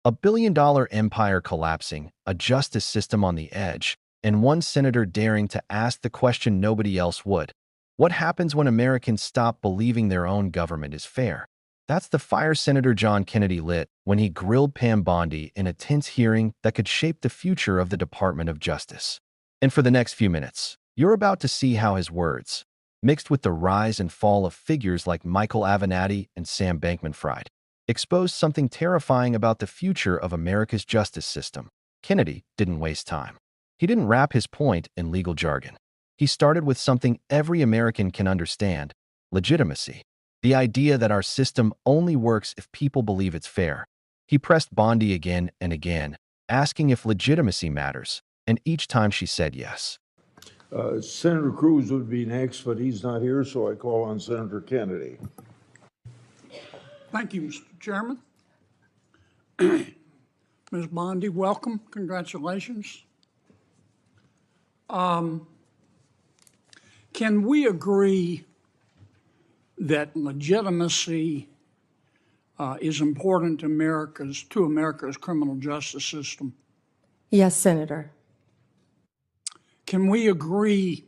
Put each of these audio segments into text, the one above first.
A billion-dollar empire collapsing, a justice system on the edge, and one senator daring to ask the question nobody else would. What happens when Americans stop believing their own government is fair? That's the fire Senator John Kennedy lit when he grilled Pam Bondi in a tense hearing that could shape the future of the Department of Justice. And for the next few minutes, you're about to see how his words, mixed with the rise and fall of figures like Michael Avenatti and Sam Bankman-Fried, exposed something terrifying about the future of America's justice system. Kennedy didn't waste time. He didn't wrap his point in legal jargon. He started with something every American can understand: legitimacy. The idea that our system only works if people believe it's fair. He pressed Bondi again and again, asking if legitimacy matters, and each time she said yes. Senator Cruz would be next, but he's not here, so I call on Senator Kennedy. Thank you, Mr. Chairman. Ms. Bondi, welcome. Congratulations. Can we agree that legitimacy is important to America's criminal justice system? Yes, Senator. Can we agree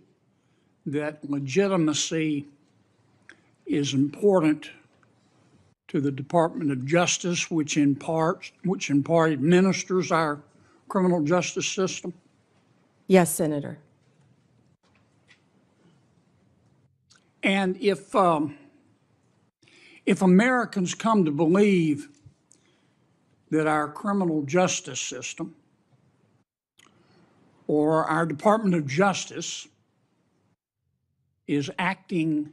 that legitimacy is important to the Department of Justice, which in part administers our criminal justice system? Yes, Senator. And if Americans come to believe that our criminal justice system or our Department of Justice is acting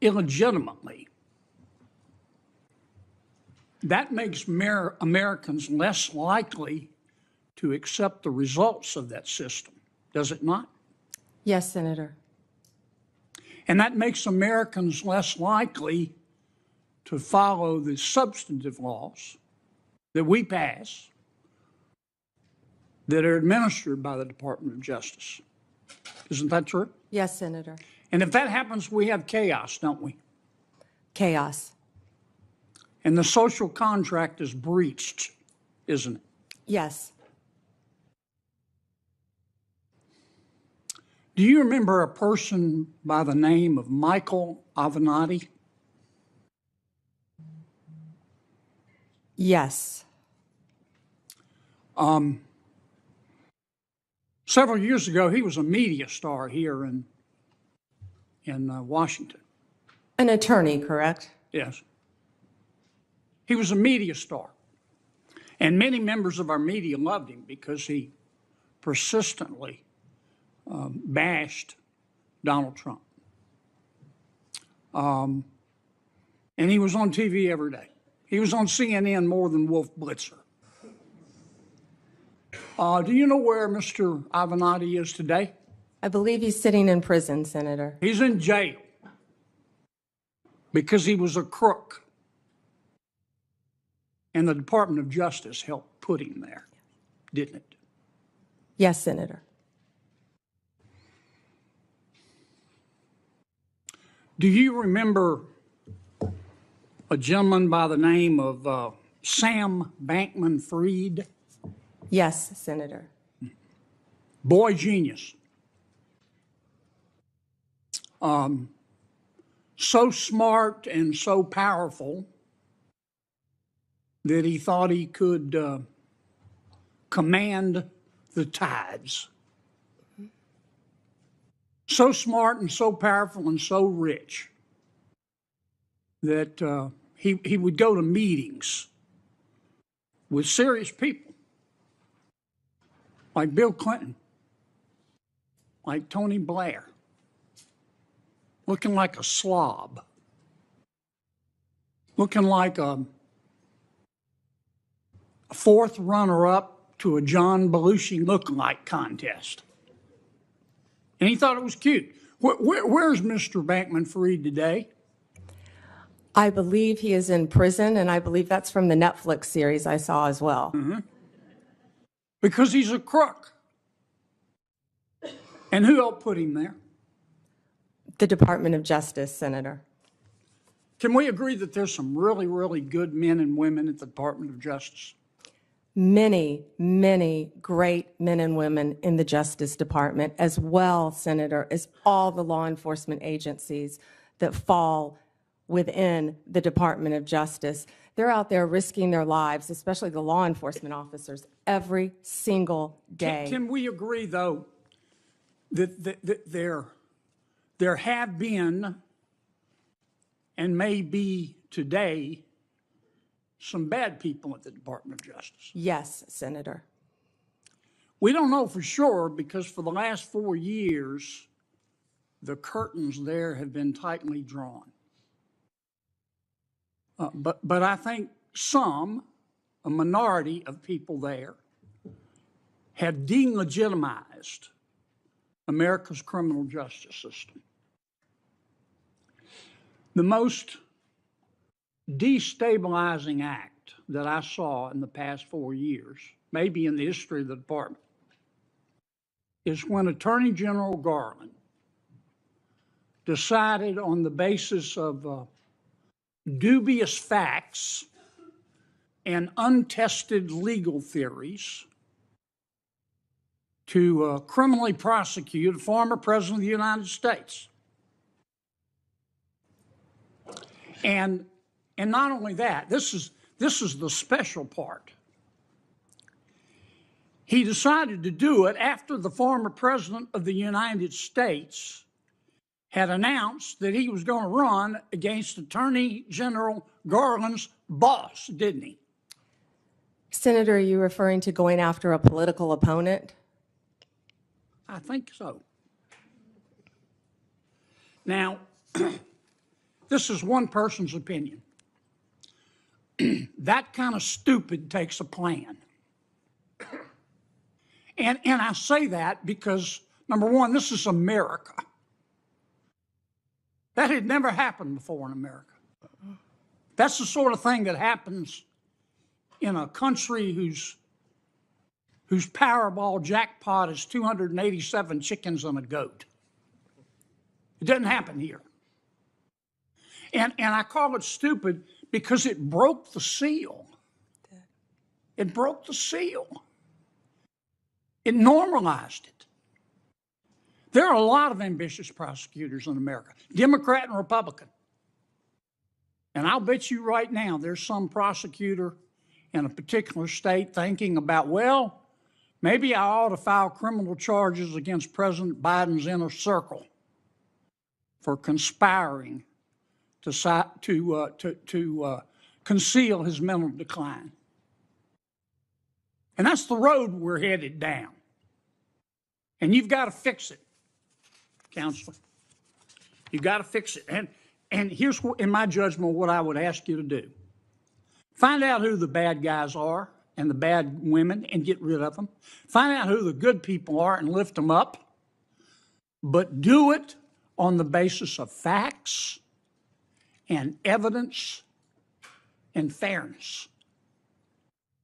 illegitimately, that makes Americans less likely to accept the results of that system, does it not? Yes, Senator. And that makes Americans less likely to follow the substantive laws that we pass that are administered by the Department of Justice. Isn't that true? Yes, Senator. And if that happens, we have chaos, don't we? Chaos. And the social contract is breached, isn't it? Yes. Do you remember a person by the name of Michael Avenatti? Yes. Several years ago, he was a media star here in Washington. An attorney, correct? Yes. He was a media star. And many members of our media loved him because he persistently bashed Donald Trump. And he was on TV every day. He was on CNN more than Wolf Blitzer. Do you know where Mr. Avenatti is today? I believe he's sitting in prison, Senator. He's in jail because he was a crook. And the Department of Justice helped put him there, didn't it? Yes, Senator. Do you remember a gentleman by the name of Sam Bankman-Fried? Yes, Senator. Boy genius. So smart and so powerful that he thought he could command the tides. So smart and so powerful and so rich that he would go to meetings with serious people like Bill Clinton, like Tony Blair, looking like a slob, looking like a fourth runner-up to a John Belushi lookalike contest. And he thought it was cute. Where's Mr. Bankman-Fried today? I believe he is in prison, and I believe that's from the Netflix series I saw as well. Mm-hmm. Because he's a crook. And who helped put him there? The Department of Justice, Senator. Can we agree that there's some really, really good men and women at the Department of Justice? many, many great men and women in the Justice Department, as well, Senator, as all the law enforcement agencies that fall within the Department of Justice. They're out there risking their lives, especially the law enforcement officers, every single day. Can we agree, though, that there have been and may be today some bad people at the Department of Justice? Yes, Senator. We don't know for sure because for the last 4 years, the curtains there have been tightly drawn. But I think a minority of people there have delegitimized America's criminal justice system. The most destabilizing act that I saw in the past 4 years, maybe in the history of the department, is when Attorney General Garland decided on the basis of dubious facts and untested legal theories to criminally prosecute a former president of the United States. And not only that, this is the special part. He decided to do it after the former president of the United States had announced that he was going to run against Attorney General Garland's boss, didn't he? Senator, are you referring to going after a political opponent? I think so. Now, this is one person's opinion. That kind of stupid takes a plan. And I say that because, number one, this is America. That had never happened before in America. That's the sort of thing that happens in a country whose Powerball jackpot is 287 chickens and a goat. It doesn't happen here. And I call it stupid because it broke the seal. It broke the seal. It normalized it. There are a lot of ambitious prosecutors in America, Democrat and Republican. And I'll bet you right now there's some prosecutor in a particular state thinking about, well, maybe I ought to file criminal charges against President Biden's inner circle for conspiring to conceal his mental decline. And that's the road we're headed down. And you've got to fix it, Counselor. You've got to fix it. And here's, in my judgment, what I would ask you to do. Find out who the bad guys are and the bad women and get rid of them. Find out who the good people are and lift them up. But do it on the basis of facts and evidence and fairness.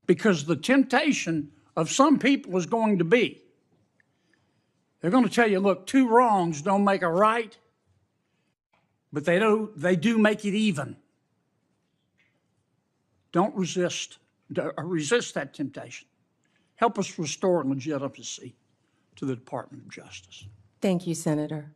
Because the temptation of some people is going to be, they're going to tell you, look, two wrongs don't make a right, but they do make it even. Don't resist that temptation. Help us restore legitimacy to the Department of Justice. Thank you, Senator.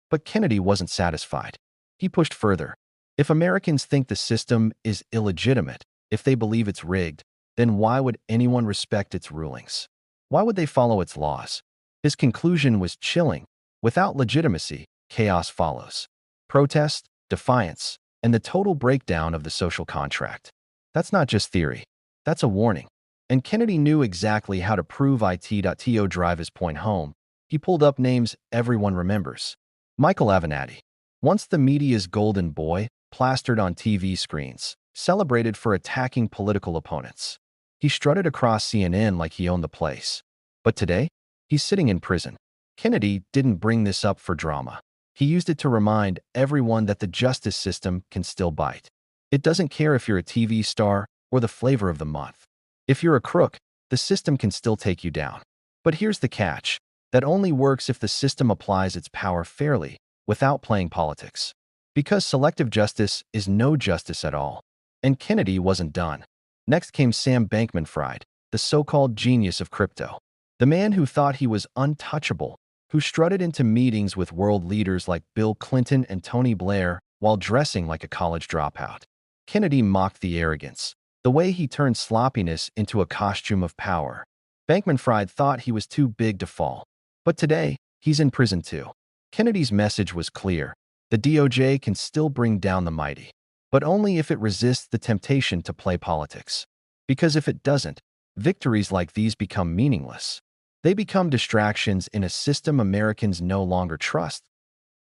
But Kennedy wasn't satisfied. He pushed further. If Americans think the system is illegitimate, if they believe it's rigged, then why would anyone respect its rulings? Why would they follow its laws? His conclusion was chilling. Without legitimacy, chaos follows. Protest, defiance, and the total breakdown of the social contract. That's not just theory. That's a warning. And Kennedy knew exactly how to prove it. To drive his point home, he pulled up names everyone remembers. Michael Avenatti, once the media's golden boy, plastered on TV screens, celebrated for attacking political opponents. He strutted across CNN like he owned the place. But today, he's sitting in prison. Kennedy didn't bring this up for drama. He used it to remind everyone that the justice system can still bite. It doesn't care if you're a TV star or the flavor of the month. If you're a crook, the system can still take you down. But here's the catch. That only works if the system applies its power fairly, without playing politics. Because selective justice is no justice at all. And Kennedy wasn't done. Next came Sam Bankman-Fried, the so-called genius of crypto. The man who thought he was untouchable, who strutted into meetings with world leaders like Bill Clinton and Tony Blair while dressing like a college dropout. Kennedy mocked the arrogance, the way he turned sloppiness into a costume of power. Bankman-Fried thought he was too big to fall. But today, he's in prison too. Kennedy's message was clear. The DOJ can still bring down the mighty, but only if it resists the temptation to play politics. Because if it doesn't, victories like these become meaningless. They become distractions in a system Americans no longer trust.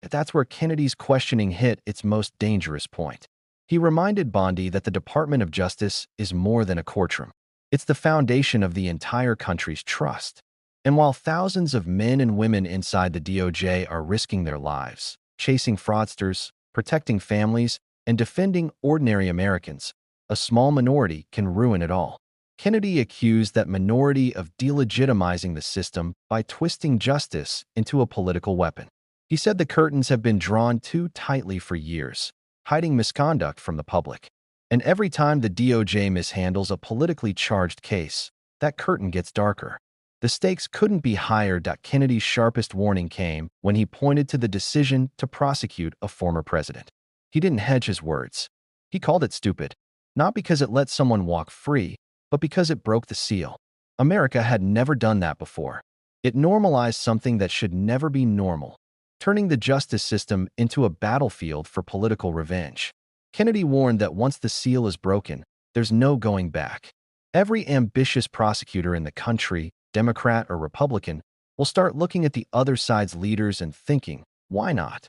That's where Kennedy's questioning hit its most dangerous point. He reminded Bondi that the Department of Justice is more than a courtroom. It's the foundation of the entire country's trust. And while thousands of men and women inside the DOJ are risking their lives, chasing fraudsters, protecting families, and defending ordinary Americans, a small minority can ruin it all. Kennedy accused that minority of delegitimizing the system by twisting justice into a political weapon. He said the curtains have been drawn too tightly for years, hiding misconduct from the public. And every time the DOJ mishandles a politically charged case, that curtain gets darker. The stakes couldn't be higher. Kennedy's sharpest warning came when he pointed to the decision to prosecute a former president. He didn't hedge his words. He called it stupid, not because it let someone walk free, but because it broke the seal. America had never done that before. It normalized something that should never be normal, turning the justice system into a battlefield for political revenge. Kennedy warned that once the seal is broken, there's no going back. Every ambitious prosecutor in the country, Democrat or Republican, will start looking at the other side's leaders and thinking, why not?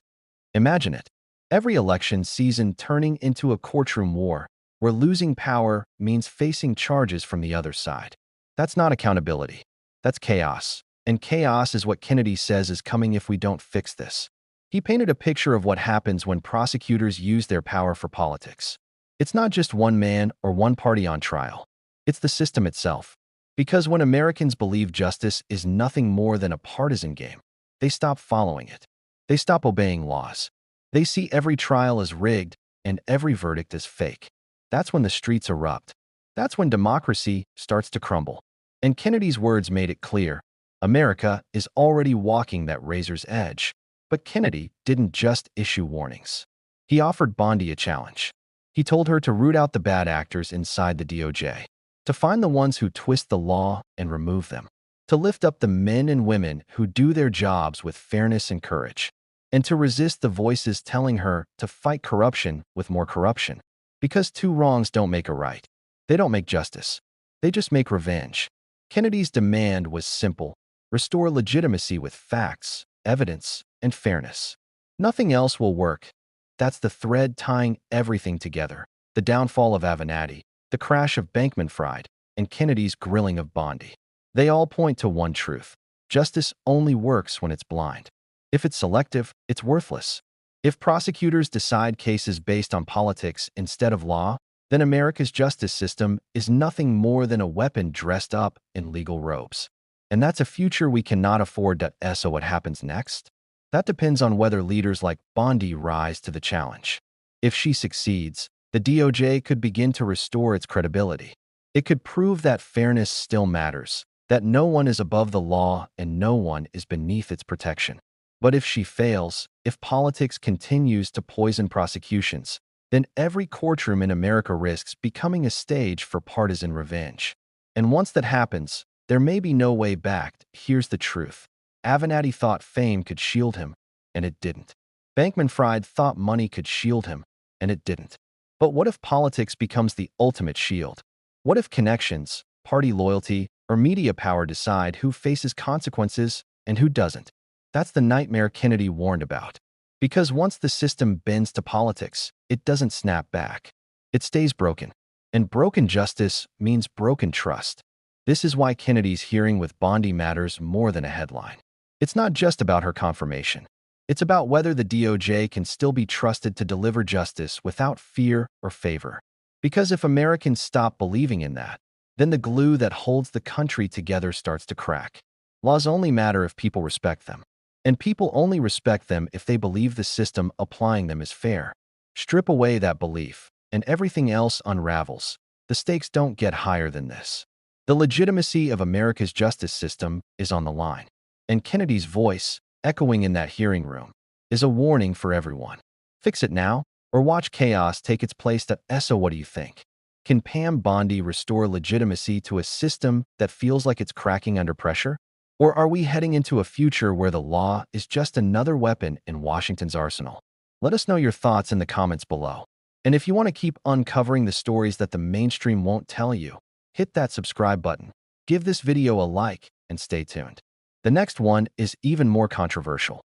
Imagine it. Every election season turning into a courtroom war, where losing power means facing charges from the other side. That's not accountability. That's chaos. And chaos is what Kennedy says is coming if we don't fix this. He painted a picture of what happens when prosecutors use their power for politics. It's not just one man or one party on trial. It's the system itself. Because when Americans believe justice is nothing more than a partisan game, they stop following it. They stop obeying laws. They see every trial as rigged and every verdict as fake. That's when the streets erupt. That's when democracy starts to crumble. And Kennedy's words made it clear. America is already walking that razor's edge. But Kennedy didn't just issue warnings. He offered Bondi a challenge. He told her to root out the bad actors inside the DOJ, to find the ones who twist the law and remove them, to lift up the men and women who do their jobs with fairness and courage, and to resist the voices telling her to fight corruption with more corruption. Because two wrongs don't make a right. They don't make justice. They just make revenge. Kennedy's demand was simple: restore legitimacy with facts, evidence, and fairness. Nothing else will work. That's the thread tying everything together. The downfall of Avenatti, the crash of Bankman-Fried, and Kennedy's grilling of Bondi. They all point to one truth. Justice only works when it's blind. If it's selective, it's worthless. If prosecutors decide cases based on politics instead of law, then America's justice system is nothing more than a weapon dressed up in legal robes. And that's a future we cannot afford. So what happens next? That depends on whether leaders like Bondi rise to the challenge. If she succeeds, the DOJ could begin to restore its credibility. It could prove that fairness still matters, that no one is above the law and no one is beneath its protection. But if she fails, if politics continues to poison prosecutions, then every courtroom in America risks becoming a stage for partisan revenge. And once that happens, there may be no way back. Here's the truth. Avenatti thought fame could shield him, and it didn't. Bankman-Fried thought money could shield him, and it didn't. But what if politics becomes the ultimate shield? What if connections, party loyalty, or media power decide who faces consequences and who doesn't? That's the nightmare Kennedy warned about. Because once the system bends to politics, it doesn't snap back. It stays broken. And broken justice means broken trust. This is why Kennedy's hearing with Bondi matters more than a headline. It's not just about her confirmation. It's about whether the DOJ can still be trusted to deliver justice without fear or favor. Because if Americans stop believing in that, then the glue that holds the country together starts to crack. Laws only matter if people respect them. And people only respect them if they believe the system applying them is fair. Strip away that belief, and everything else unravels. The stakes don't get higher than this. The legitimacy of America's justice system is on the line. And Kennedy's voice, echoing in that hearing room, is a warning for everyone. Fix it now, or watch chaos take its place. So what do you think? Can Pam Bondi restore legitimacy to a system that feels like it's cracking under pressure? Or are we heading into a future where the law is just another weapon in Washington's arsenal? Let us know your thoughts in the comments below. And if you want to keep uncovering the stories that the mainstream won't tell you, hit that subscribe button, give this video a like, and stay tuned. The next one is even more controversial.